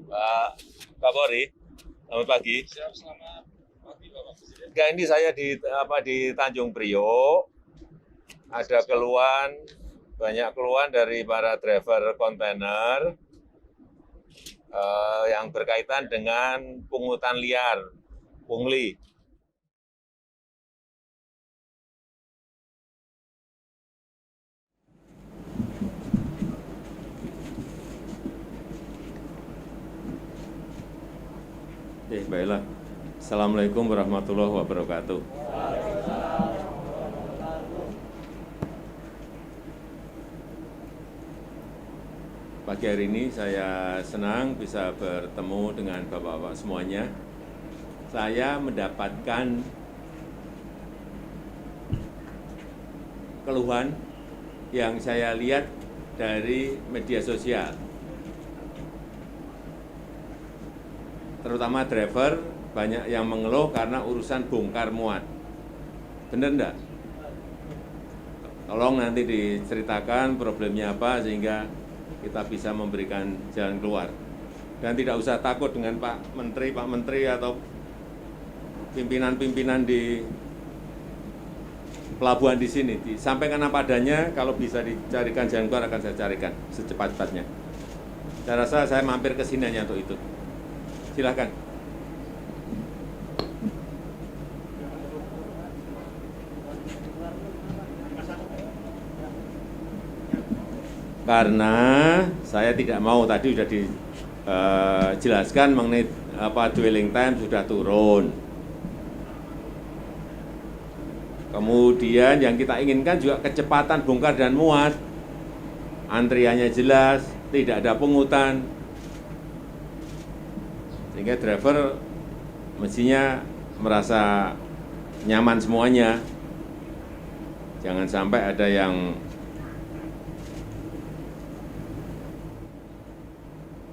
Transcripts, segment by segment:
Pak Kapolri, selamat pagi. Siap, selamat pagi Bapak Presiden. Enggak, ini saya di Tanjung Priok, ada keluhan, banyak keluhan dari para driver kontainer yang berkaitan dengan pungutan liar, pungli. Baiklah. Assalamualaikum warahmatullahi wabarakatuh. Pagi hari ini saya senang bisa bertemu dengan Bapak-Bapak semuanya. Saya mendapatkan keluhan yang saya lihat dari media sosial. Terutama driver banyak yang mengeluh karena urusan bongkar muat. Benar enggak? Tolong nanti diceritakan problemnya apa sehingga kita bisa memberikan jalan keluar. Dan tidak usah takut dengan Pak Menteri atau pimpinan-pimpinan di pelabuhan di sini. Disampaikan apa adanya, kalau bisa dicarikan jalan keluar akan saya carikan secepat-cepatnya. Saya rasa saya mampir ke sini hanya untuk itu. Silakan. Karena saya tidak mau, tadi sudah dijelaskan mengenai dwelling time sudah turun. Kemudian yang kita inginkan juga kecepatan bongkar dan muat. Antriannya jelas, tidak ada pungutan. Sehingga driver mestinya merasa nyaman semuanya. Jangan sampai ada yang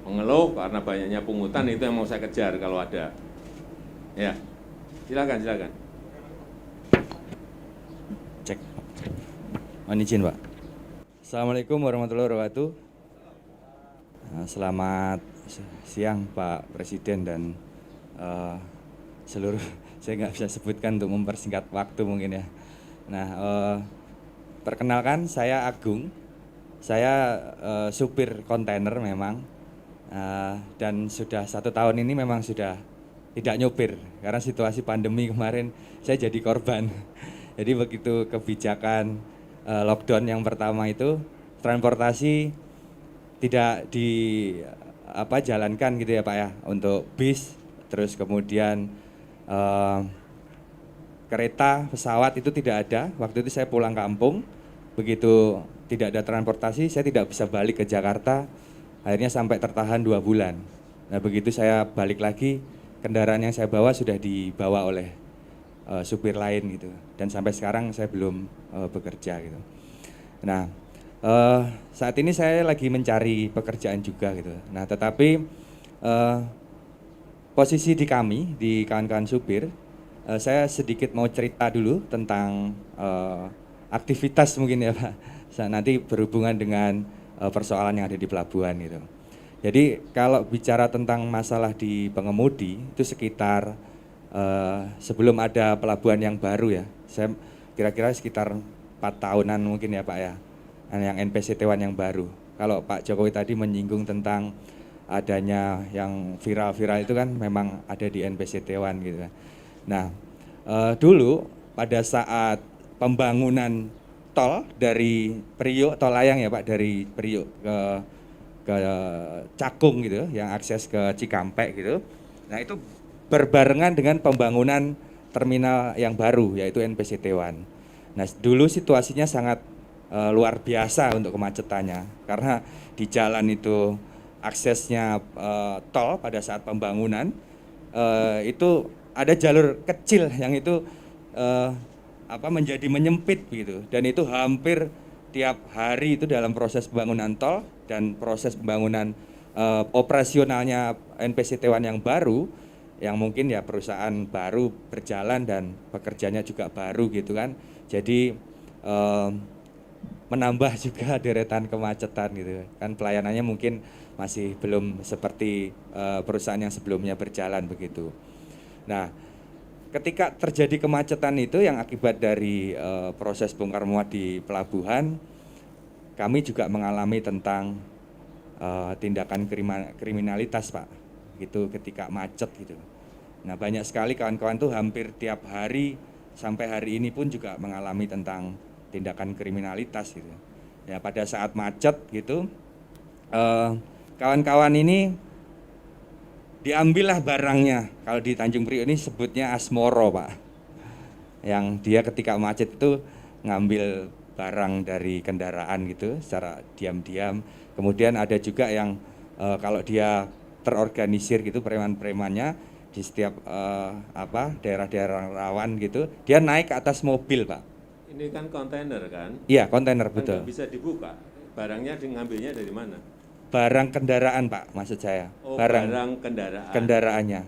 mengeluh karena banyaknya pungutan, itu yang mau saya kejar kalau ada. Ya, silakan, silakan. Cek. Mohon izin, Pak. Assalamualaikum warahmatullahi wabarakatuh. Selamat siang Pak Presiden dan seluruh, saya nggak bisa sebutkan untuk mempersingkat waktu mungkin ya. Nah, perkenalkan saya Agung, saya supir kontainer memang, dan sudah 1 tahun ini memang sudah tidak nyopir karena situasi pandemi kemarin saya jadi korban. Jadi begitu kebijakan lockdown yang pertama itu, transportasi tidak jalankan gitu ya Pak ya, untuk bis, terus kemudian kereta, pesawat itu tidak ada. Waktu itu saya pulang kampung, begitu tidak ada transportasi, saya tidak bisa balik ke Jakarta, akhirnya sampai tertahan 2 bulan. Nah begitu saya balik lagi, kendaraan yang saya bawa sudah dibawa oleh supir lain gitu, dan sampai sekarang saya belum bekerja gitu. Nah saat ini saya lagi mencari pekerjaan juga gitu. Nah tetapi posisi di kami, di kawan-kawan supir, saya sedikit mau cerita dulu tentang aktivitas mungkin ya Pak, nanti berhubungan dengan persoalan yang ada di pelabuhan gitu. Jadi kalau bicara tentang masalah di pengemudi itu sekitar sebelum ada pelabuhan yang baru ya, saya kira-kira sekitar 4 tahunan mungkin ya Pak ya, yang NPCT-1 yang baru. Kalau Pak Jokowi tadi menyinggung tentang adanya yang viral-viral itu kan memang ada di NPCT-1 gitu. Nah dulu pada saat pembangunan tol dari Priok, tol layang ya Pak, dari Priok ke Cakung gitu, yang akses ke Cikampek gitu. Nah itu berbarengan dengan pembangunan terminal yang baru yaitu NPCT-1. Nah dulu situasinya sangat luar biasa untuk kemacetannya karena di jalan itu aksesnya tol pada saat pembangunan itu ada jalur kecil yang itu menjadi menyempit gitu, dan itu hampir tiap hari itu dalam proses pembangunan tol dan proses pembangunan operasionalnya NPCT-1 yang baru, yang mungkin ya perusahaan baru berjalan dan pekerjanya juga baru gitu kan. Jadi menambah juga deretan kemacetan gitu kan, pelayanannya mungkin masih belum seperti perusahaan yang sebelumnya berjalan begitu. Nah, ketika terjadi kemacetan itu yang akibat dari proses bongkar muat di pelabuhan, kami juga mengalami tentang tindakan kriminalitas, Pak, gitu ketika macet gitu. Nah, banyak sekali kawan-kawan tuh hampir tiap hari sampai hari ini pun juga mengalami tentang tindakan kriminalitas gitu. Ya, pada saat macet gitu, kawan-kawan ini diambillah barangnya. Kalau di Tanjung Priok ini sebutnya asmoro, Pak. Yang dia ketika macet itu ngambil barang dari kendaraan gitu secara diam-diam. Kemudian ada juga yang kalau dia terorganisir gitu preman-premannya di setiap daerah-daerah rawan gitu, dia naik ke atas mobil, Pak. Ini kan kontainer kan? Iya, kontainer Kan betul. nggak bisa dibuka. Barangnya ngambilnya dari mana? Barang kendaraan, Pak, maksud saya. Oh, barang kendaraan. Kendaraannya.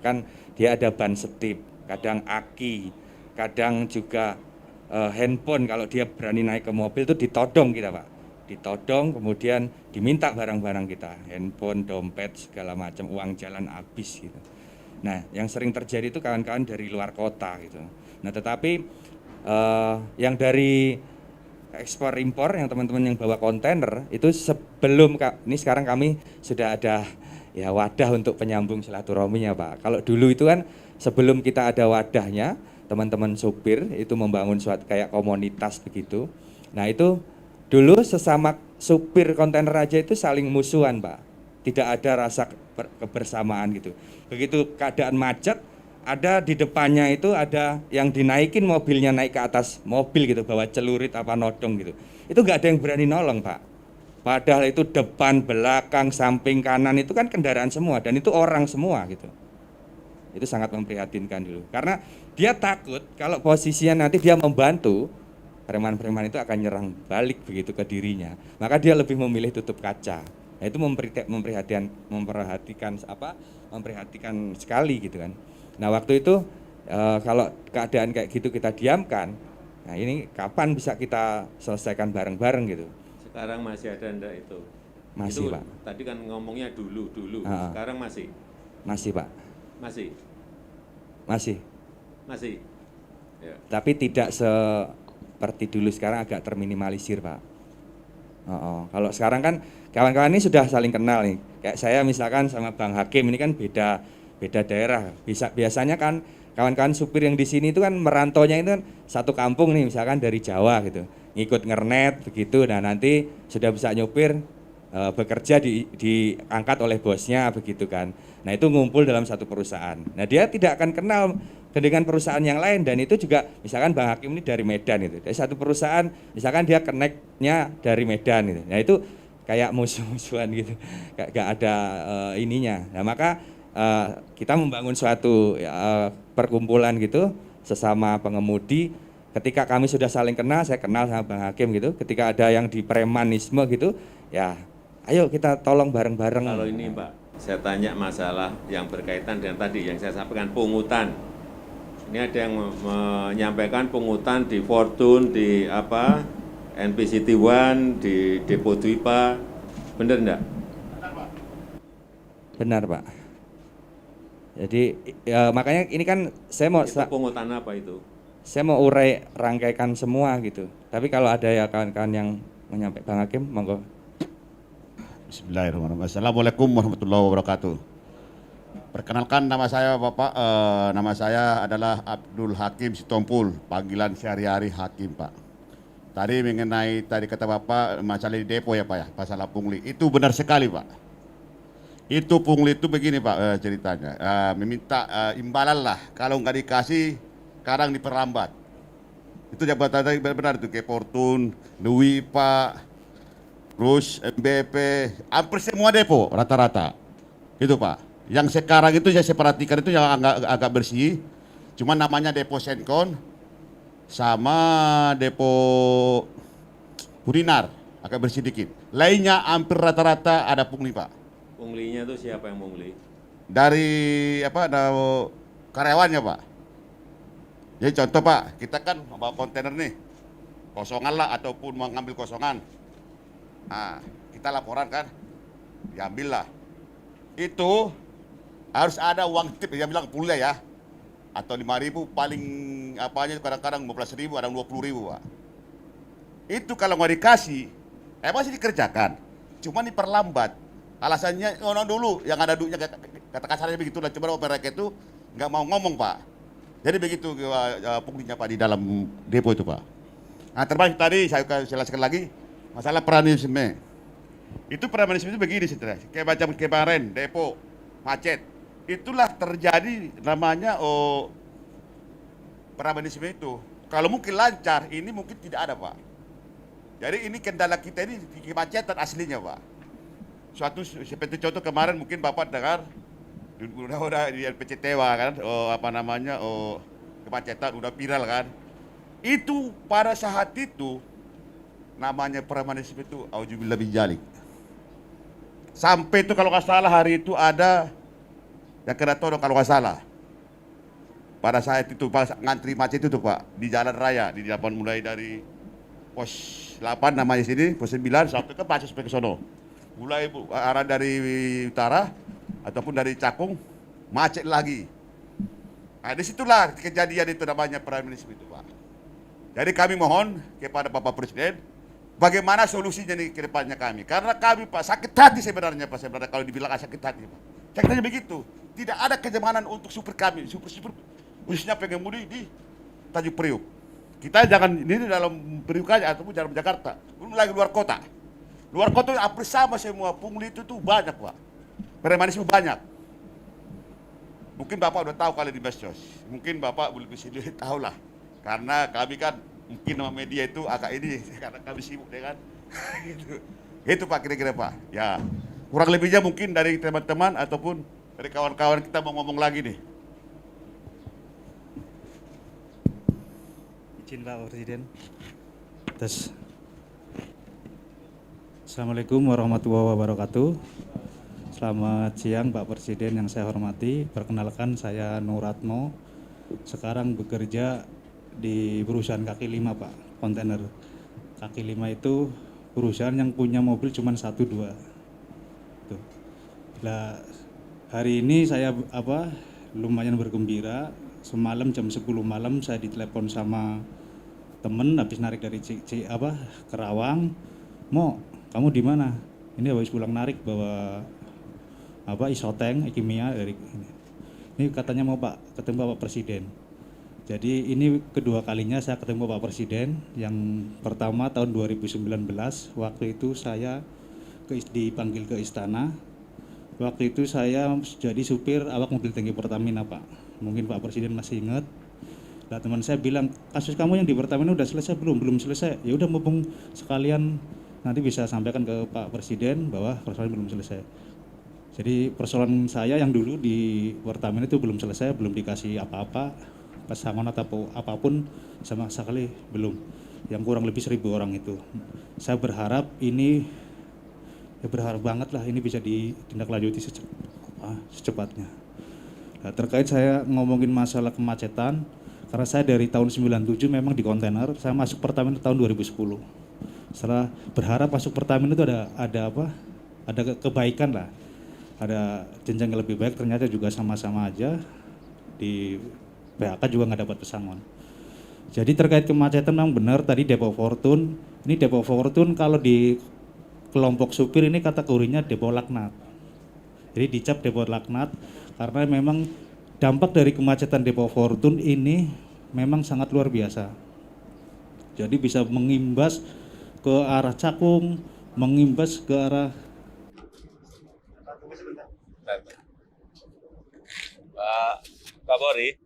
Kan dia ada ban setip, kadang aki, kadang juga handphone. Kalau dia berani naik ke mobil itu ditodong kita, Pak. Ditodong, kemudian diminta barang-barang kita, handphone, dompet, segala macam, uang jalan habis gitu. Nah, yang sering terjadi itu kawan-kawan dari luar kota gitu. Nah, tetapi yang dari ekspor impor yang teman-teman yang bawa kontainer itu sebelum ini sekarang kami sudah ada ya wadah untuk penyambung silaturahminya, Pak. Kalau dulu itu kan sebelum kita ada wadahnya, teman-teman supir itu membangun suatu kayak komunitas begitu. Nah, itu dulu sesama supir kontainer aja itu saling musuhan, Pak. Tidak ada rasa kebersamaan gitu. Begitu keadaan macet, ada di depannya itu ada yang dinaikin mobilnya naik ke atas mobil gitu, bawa celurit apa nodong gitu. Itu nggak ada yang berani nolong, Pak. Padahal itu depan, belakang, samping, kanan itu kan kendaraan semua dan itu orang semua gitu. Itu sangat memprihatinkan dulu. Karena dia takut kalau posisinya nanti dia membantu, preman-preman itu akan nyerang balik begitu ke dirinya. Maka dia lebih memilih tutup kaca. Nah, itu memperhatikan sekali gitu kan. Nah, waktu itu kalau keadaan kayak gitu kita diamkan, nah ini kapan bisa kita selesaikan bareng-bareng gitu. Sekarang masih ada enggak itu? Masih, itu, Pak. Tadi kan ngomongnya dulu. Sekarang masih? Masih, Pak. Masih? Ya. Tapi tidak seperti dulu, sekarang agak terminimalisir, Pak. Kalau sekarang kan kawan-kawan ini sudah saling kenal nih. Kayak saya misalkan sama Bang Hakim ini kan beda daerah. Biasanya kan kawan-kawan supir yang di sini itu kan merantaunya itu kan satu kampung nih, misalkan dari Jawa gitu. Ngikut ngernet begitu. Nah, nanti sudah bisa nyupir bekerja diangkat oleh bosnya begitu kan. Nah, itu ngumpul dalam satu perusahaan. Nah, dia tidak akan kenal dengan perusahaan yang lain dan itu juga misalkan Bang Hakim ini dari Medan itu. Dari satu perusahaan misalkan dia connect-nya dari Medan gitu. Nah, itu kayak musuh-musuhan gitu. Gak ada ininya. Nah, maka kita membangun suatu perkumpulan gitu sesama pengemudi. Ketika kami sudah saling kenal, saya kenal sama Bang Hakim gitu. Ketika ada yang di premanisme gitu, ya ayo kita tolong bareng-bareng. Kalau ini, Pak, saya tanya masalah yang berkaitan dengan tadi yang saya sampaikan, pungutan. Ini ada yang menyampaikan pungutan di Fortune, di NPCT One, di Depo Dwipa. Benar enggak? Benar, Pak. Jadi makanya ini kan saya mau itu pungutan apa itu? Saya mau urai rangkaikan semua gitu. Tapi kalau ada ya kawan-kawan yang menyampaikan, Bang Hakim, monggo. Bismillahirrahmanirrahim. Assalamualaikum warahmatullahi wabarakatuh. Perkenalkan nama saya Bapak, nama saya adalah Abdul Hakim Sitompul, panggilan sehari-hari Hakim, Pak. Tadi mengenai kata Bapak masalah di depo ya Pak ya, masalah pungli. Itu benar sekali Pak. Itu pungli itu begini Pak ceritanya, meminta imbalan lah, kalau nggak dikasih kadang diperlambat. Itu jabatan tadi benar itu kayak Fortune, Dwi Pak, terus MBP, hampir semua depo rata-rata. Itu Pak. Yang sekarang itu saya perhatikan itu yang agak bersih, cuma namanya depo Senkon sama depo Purinar agak bersih dikit. Lainnya hampir rata-rata ada pungli Pak. Punglinya itu siapa yang pungli? Dari karyawannya Pak. Jadi contoh Pak, kita kan membawa kontainer nih, kosongan lah ataupun mau ngambil kosongan. Nah, kita laporan kan, diambillah. Itu harus ada uang tip, dia bilang kuliah ya, atau 5.000 paling apanya kadang-kadang 15.000, ada 20.000 Pak. Itu kalau nggak dikasih, masih dikerjakan, cuma diperlambat. Alasannya dulu yang ada duitnya, kata kasarnya begitu lah. Cuma mereka itu nggak mau ngomong Pak. Jadi begitu punglinya Pak di dalam depo itu Pak. Nah termasuk tadi saya jelaskan lagi masalah premanisme. Itu premanisme itu begini saudara, kayak macam kemarin depo macet. Itulah terjadi namanya premanisme itu. Kalau mungkin lancar, ini mungkin tidak ada Pak. Jadi ini kendala kita ini di kemacetan aslinya Pak. Suatu seperti contoh kemarin mungkin Bapak dengar udah di RPCTWA kan, kemacetan udah viral kan. Itu pada saat itu namanya premanisme itu auzubillah min dzalik. Sampai itu kalau nggak salah hari itu ada yang kena todong kalau nggak salah. Pada saat itu pas ngantri macet itu Pak di jalan raya di depan mulai dari pos 8 namanya sini, pos 9 sampai ke Pasus sampai ke sono. Mulai arah dari utara ataupun dari Cakung macet lagi. Nah disitulah kejadian itu namanya premanisme itu Pak. Jadi kami mohon kepada Bapak Presiden bagaimana solusinya nih ke depannya kami. Karena kami Pak sakit hati sebenarnya Pak, sebenarnya kalau dibilang sakit hati Pak. Sakit hati begitu. Tidak ada kenyamanan untuk supir kami, supir khususnya pengemudi di Tanjung Priuk. Kita jangan ini dalam Priuk aja ataupun dalam Jakarta, belum lagi luar kota. Luar kota hampir sama semua pungli itu tuh banyak Pak. Premanisme banyak. Mungkin Bapak udah tahu kali di Bastos. Mungkin Bapak belum bisa tahu lah. Karena kami kan mungkin sama media itu agak ini karena kami sibuk ya kan. Gitu. Itu Pak kira-kira Pak. Ya. Kurang lebihnya mungkin dari teman-teman ataupun dari kawan-kawan kita mau ngomong lagi nih. Izin Pak Presiden. Terus. Assalamualaikum warahmatullahi wabarakatuh. Selamat siang Pak Presiden yang saya hormati. Perkenalkan saya Nuratno. Sekarang bekerja di perusahaan kaki 5 Pak, kontainer. Kaki 5 itu perusahaan yang punya mobil cuma 1-2. Tuh. Nah, hari ini saya lumayan bergembira. Semalam jam 10 malam saya ditelepon sama temen habis narik dari Kerawang. Mo, kamu di mana? Ini habis pulang narik bawa isoteng kimia dari ini. Ini katanya mau Pak ketemu Bapak Presiden. Jadi ini kedua kalinya saya ketemu Bapak Presiden. Yang pertama tahun 2019, waktu itu saya dipanggil ke istana. Waktu itu saya jadi supir awak mobil tangki Pertamina Pak. Mungkin Pak Presiden masih ingat. Nah teman saya bilang, kasus kamu yang di Pertamina udah selesai belum? Belum selesai. Ya udah mumpung sekalian nanti bisa sampaikan ke Pak Presiden bahwa persoalan belum selesai. Jadi persoalan saya yang dulu di Pertamina itu belum selesai, belum dikasih apa-apa, pesangon atau apapun sama sekali belum. Yang kurang lebih 1.000 orang itu. Saya berharap ini, ya berharap banget lah ini bisa ditindaklanjuti secepatnya. Nah, terkait saya ngomongin masalah kemacetan, karena saya dari tahun 97 memang di kontainer, saya masuk Pertamina tahun 2010. Setelah berharap masuk Pertamina itu ada kebaikan lah, ada jenjang yang lebih baik, ternyata juga sama-sama aja di PHK juga nggak dapat pesangon. Jadi terkait kemacetan memang benar tadi Depo Fortune, ini Depo Fortune kalau di kelompok supir ini kategorinya depo laknat. Jadi dicap depo laknat karena memang dampak dari kemacetan Depo Fortune ini memang sangat luar biasa. Jadi bisa mengimbas ke arah Cakung, mengimbas ke arah Pak Kapolri,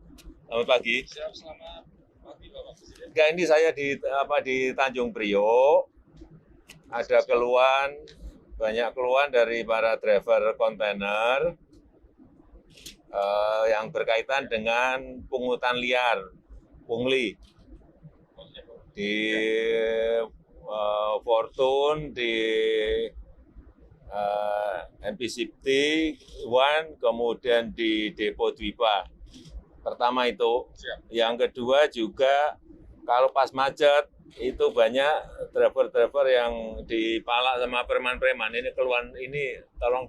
selamat pagi. Siap, selamat pagi Bapak Presiden. Enggak, ini saya di Tanjung Priok. Ada banyak keluhan dari para driver kontainer yang berkaitan dengan pungutan liar, pungli di Fortune, di NPCT One, kemudian di Depo Dwipa. Pertama itu. Siap. Yang kedua juga kalau pas macet itu banyak driver-driver yang dipalak sama preman-preman. Ini keluhan ini tolong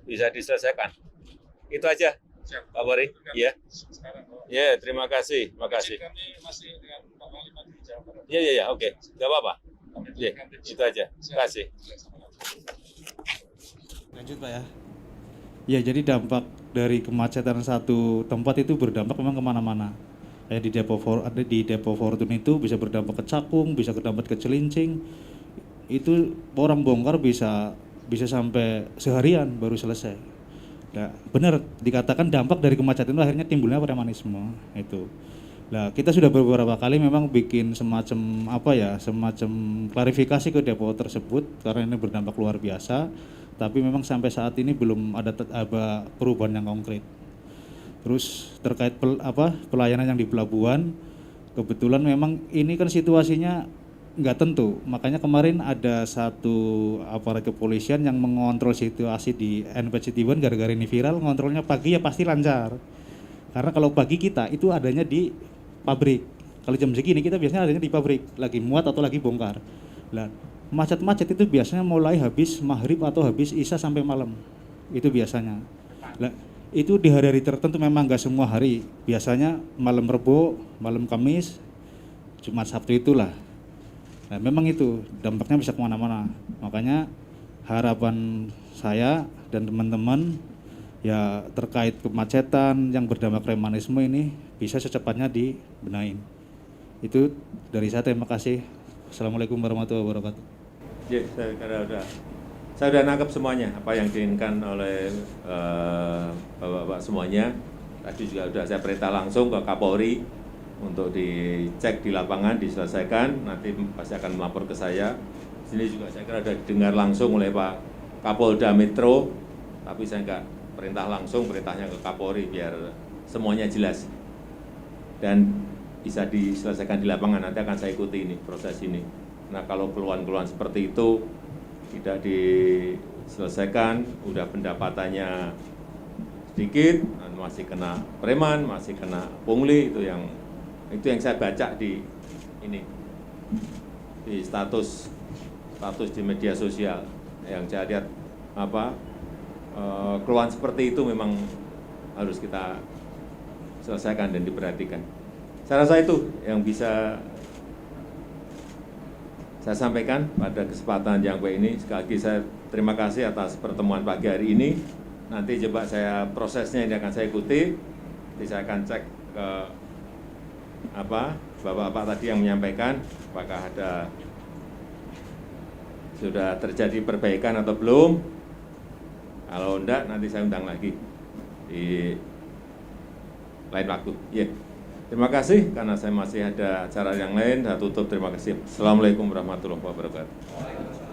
bisa diselesaikan. Itu aja, Siap. Pak Bori. Iya. Sekarang, Ya, terima kasih. Makasih. kami masih dengan Pak Panglima di Jawa Barat. Ya, oke. Nggak apa-apa. Kami Ya, berikan tips. itu aja. Terima kasih. Lanjut Pak ya. Ya, jadi dampak dari kemacetan satu tempat itu berdampak memang kemana-mana. Kayak di Depo Fortune itu bisa berdampak ke Cakung, bisa berdampak ke Cilincing. Itu orang bongkar bisa sampai seharian baru selesai. Nah, benar dikatakan dampak dari kemacetan itu akhirnya timbulnya premanisme itu. Nah, kita sudah beberapa kali memang bikin semacam klarifikasi ke depo tersebut karena ini berdampak luar biasa, tapi memang sampai saat ini belum ada perubahan yang konkret. Terus terkait pelayanan yang di pelabuhan, kebetulan memang ini kan situasinya nggak tentu, makanya kemarin ada satu aparat kepolisian yang mengontrol situasi di NP Citiban gara-gara ini viral, ngontrolnya pagi ya pasti lancar. Karena kalau pagi kita itu adanya di pabrik. Kalau jam segini kita biasanya adanya di pabrik, lagi muat atau lagi bongkar. Nah, macet-macet itu biasanya mulai habis maghrib atau habis isya sampai malam. Itu biasanya. Nah, itu di hari-hari tertentu memang nggak semua hari. Biasanya malam Rebo, malam Kamis, Jumat Sabtu itulah. Nah, memang itu dampaknya bisa kemana-mana. Makanya harapan saya dan teman-teman ya terkait kemacetan yang berdampak premanisme ini bisa secepatnya dibenahin. Itu dari saya, terima kasih. Assalamualaikum warahmatullahi wabarakatuh. Ya, saya sudah nangkep semuanya apa yang diinginkan oleh Bapak-bapak semuanya. Tadi juga sudah saya perintah langsung ke Kapolri untuk dicek di lapangan, diselesaikan, nanti pasti akan melapor ke saya. Sini juga saya kira sudah didengar langsung oleh Pak Kapolda Metro, tapi saya enggak perintah langsung, perintahnya ke Kapolri biar semuanya jelas. Dan bisa diselesaikan di lapangan, nanti akan saya ikuti ini, proses ini. Nah, kalau keluhan-keluhan seperti itu tidak diselesaikan, udah pendapatannya sedikit, masih kena preman, masih kena pungli, itu yang saya baca di ini, di status di media sosial yang saya lihat keluhan seperti itu memang harus kita selesaikan dan diperhatikan. Saya rasa itu yang bisa saya sampaikan pada kesempatan yang baik ini. Sekali lagi saya terima kasih atas pertemuan pagi hari ini. Nanti coba prosesnya ini akan saya ikuti. Nanti saya akan cek ke bapak-bapak tadi yang menyampaikan apakah sudah terjadi perbaikan atau belum. Kalau enggak, nanti saya undang lagi di lain waktu. Yeah. Terima kasih, karena saya masih ada acara yang lain. Saya tutup, terima kasih. Assalamualaikum warahmatullahi wabarakatuh.